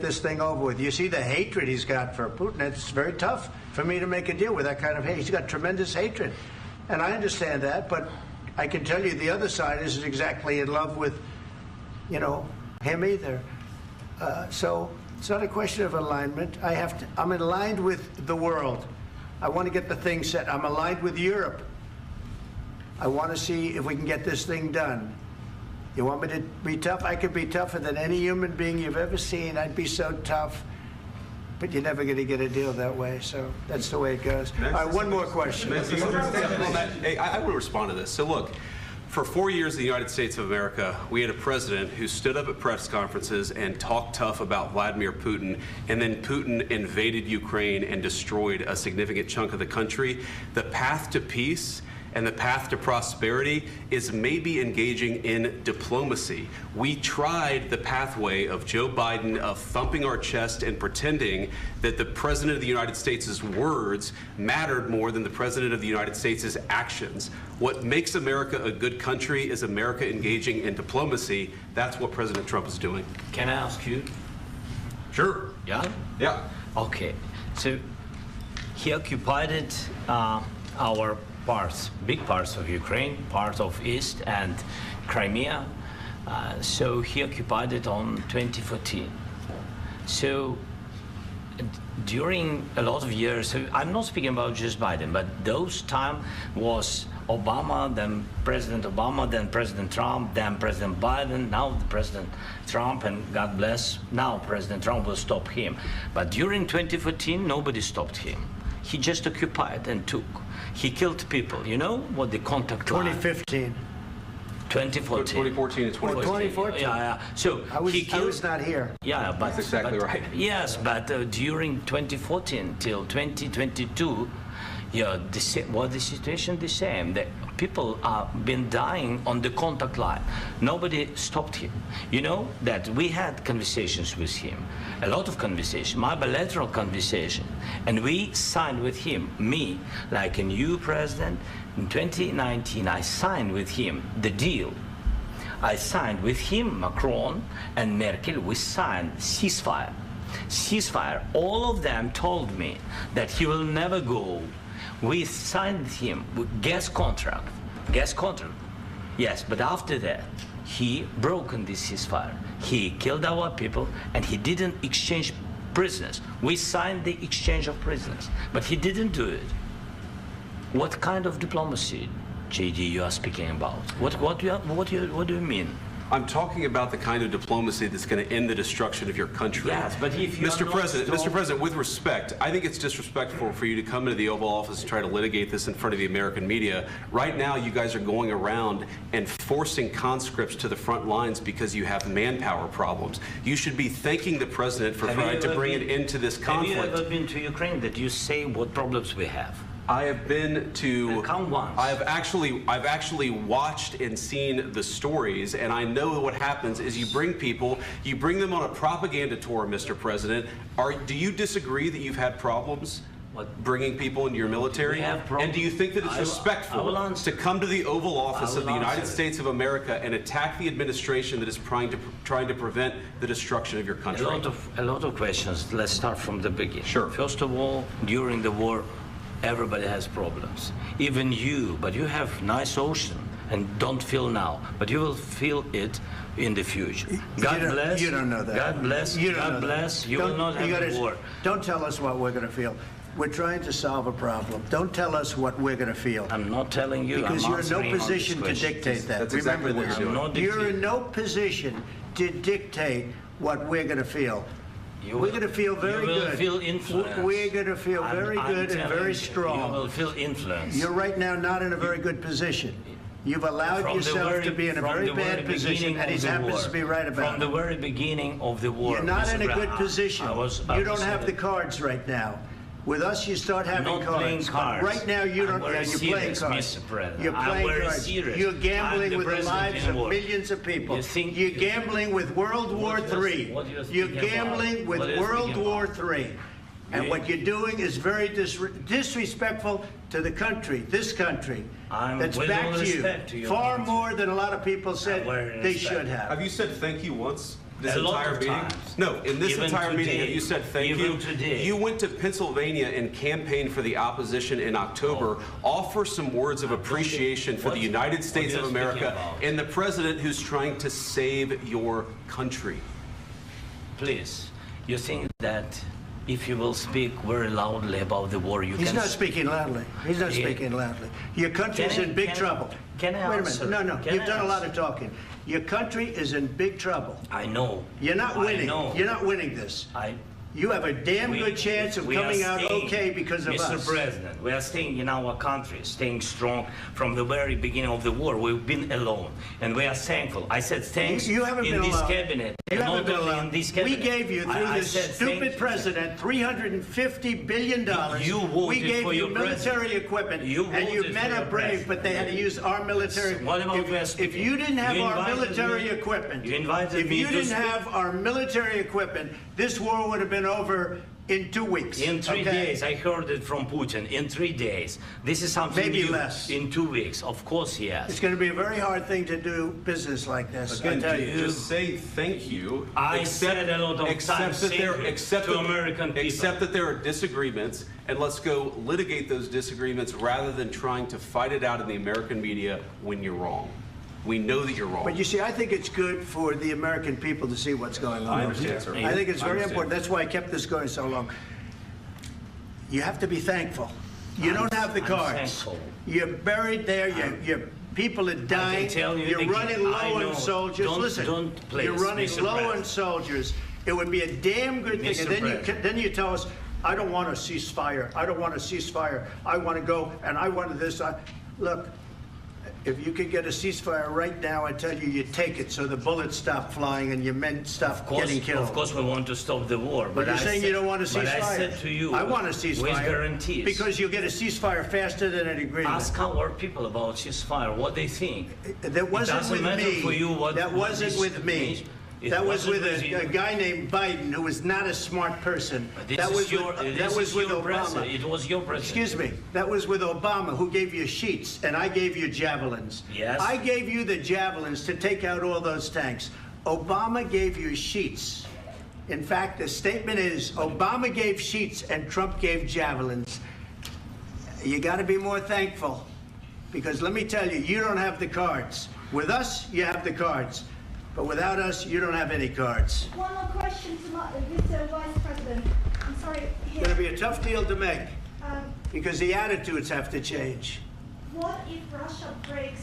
this thing over with. You see the hatred he's got for Putin. It's very tough for me to make a deal with that kind of hate. He's got tremendous hatred. And I understand that, but I can tell you the other side isn't exactly in love with, you know, him either. So it's not a question of alignment. I'm aligned with the world. I want to get the thing set. I'm aligned with Europe. I want to see if we can get this thing done. You want me to be tough? I could be tougher than any human being you've ever seen. I'd be so tough. But you're never going to get a deal that way, so that's the way it goes. All right, one more question. Hey, I want to respond to this. So look, for 4 years in the United States of America, we had a president who stood up at press conferences and talked tough about Vladimir Putin, and then Putin invaded Ukraine and destroyed a significant chunk of the country. The path to peace and the path to prosperity is maybe engaging in diplomacy. We tried the pathway of Joe Biden, of thumping our chest and pretending that the President of the United States' words mattered more than the President of the United States' actions. What makes America a good country is America engaging in diplomacy. That's what President Trump is doing. Can I ask you? Sure. Yeah? Yeah. Okay. So he occupied our parts, big parts of Ukraine, part of East and Crimea. So he occupied it on 2014. So during a lot of years, so I'm not speaking about just Biden, but those time was Obama, then President Obama, then President Trump, then President Biden, now President Trump, and God bless, now President Trump will stop him. But during 2014, nobody stopped him. He just occupied and took. He killed people. You know what the contact line? 2015. 2014 2014. and 2014. 2014. Yeah. So I was not here. Yeah, but that's exactly but, right. Yes, but during 2014 till 2022, yeah, the situation the same. The people have been dying on the contact line. Nobody stopped him. You know that we had conversations with him, a lot of conversation, my bilateral conversation, and we signed with him, me, like a new president. In 2019, I signed with him the deal. I signed with him, Macron and Merkel, we signed ceasefire. Ceasefire, all of them told me that he will never go. We signed him with gas contract, yes, but after that, he broken this ceasefire. He killed our people and he didn't exchange prisoners. We signed the exchange of prisoners, but he didn't do it. What kind of diplomacy, JD, you are speaking about? What do you mean? I'm talking about the kind of diplomacy that's going to end the destruction of your country. Yes, but if you Mr. President, with respect, I think it's disrespectful for you to come into the Oval Office and try to litigate this in front of the American media. Right now, you guys are going around and forcing conscripts to the front lines because you have manpower problems. You should be thanking the President for trying to bring an end to this conflict. Have you ever been to Ukraine that you say what problems we have? I have been to. Count once. I've actually watched and seen the stories, and I know what happens is you bring them on a propaganda tour, Mr. President. Do you disagree that you've had problems bringing people into your military? And do you think that it's respectful to come to the Oval Office of the United States of America and attack the administration that is trying to prevent the destruction of your country? A lot of questions. Let's start from the beginning. Sure. First of all, during the war, everybody has problems, even you, but you have nice ocean and don't feel now, but you will feel it in the future. God bless. You don't know that. God bless. God bless. You will not have a war. Don't tell us what we're going to feel. We're trying to solve a problem. Don't tell us what we're going to feel. I'm not telling you. Because you're in no position to dictate that. That's exactly what you're doing. You're in no position to dictate what we're going to feel. We're going to feel very good. You will feel influence. We're going to feel very good and very strong. You will feel influence. You're right now not in a very good position. You've allowed yourself to be in a very bad position, and he happens to be right about it. From the very beginning of the war. You're not in a good position. You don't have the cards right now. With us, you start having cards. Right now, you don't. You're playing cards. You're playing cards. You're gambling with the lives of millions of people. You're gambling with World War III. You're gambling with World War III. And what you're doing is very disrespectful to the country, this country, that's back to you, far more than a lot of people said they should have. Have you said thank you once? this A lot entire of meeting? times. No, in this Even entire meeting, today. have you said thank Even you? today. You went to Pennsylvania and campaigned for the opposition in October. Offer some words of appreciation for the United States of America and the president who's trying to save your country. Please, you think that if you will speak very loudly about the war, you He's can... not speaking loudly. He's not Yeah. speaking loudly. Your country is Can I- in big can I- trouble. can I Wait a answer? minute. No, Can you've I done a lot answer? of talking. Your country is in big trouble. I know. You're not winning. I know. You're not winning this. You have a damn good chance of we are coming out staying, okay because of Mr. us. President, we are staying in our country, staying strong from the very beginning of the war. We've been alone, and we are thankful. I said thanks You haven't in been this alone. cabinet. You and haven't not been only alone. in this We cabinet. gave you, through I this said stupid thank you. president, $350 billion. You voted we gave for you your military president. equipment, You and you voted men for are your brave, president. but they had to use our military. What about If you didn't have You our invited military me- equipment, you invited if me you to didn't speak. have our military equipment, this war would have been over in 2 weeks. In 3 okay? days, I heard it from Putin. In 3 days, this is something Maybe new. less. In 2 weeks, of course, yes. It's going to be a very hard thing to do business like this. I Again, tell you. just say thank you. I said a lot of accept times that thank there, you accept to that- American people. Accept that there are disagreements, and let's go litigate those disagreements rather than trying to fight it out in the American media when you're wrong. We know that you're wrong. But you see, I think it's good for the American people to see what's going on. I understand, sir. I think it's I very understand. important. That's why I kept this going so long. You have to be thankful. You don't have the I'm cards. thankful. You're buried there. Your people are dying. tell you You're again, running I low know. on soldiers. Don't- Listen, don't please, you're running Mr. low on President. soldiers. It would be a damn good thing. Mr. And President. then you tell us, I don't want a ceasefire. I don't want a ceasefire. I want to go and I want this. Look, if you could get a ceasefire right now, I tell you, you take it so the bullets stop flying and your men stop getting killed. Of course, we want to stop the war. But you're I saying said- you don't want a ceasefire. But I said to you, I want a ceasefire. with guarantees. Because you'll get a ceasefire faster than an agreement. Ask our people about ceasefire, what they think. That wasn't doesn't with matter me. for you what- That what wasn't this with me. means. It That was wasn't with with you. a guy named Biden, who was not a smart person. That was with Obama. president. It was your president. Excuse me. That was with Obama, who gave you sheets, and I gave you javelins. Yes. I gave you the javelins to take out all those tanks. Obama gave you sheets. In fact, the statement is Obama gave sheets and Trump gave javelins. You got to be more thankful, because let me tell you, you don't have the cards. With us, you have the cards. But without us, you don't have any cards. One more question to Mr. Vice President. I'm sorry. It's going to be a tough deal to make, Um, because the attitudes have to change. what if Russia breaks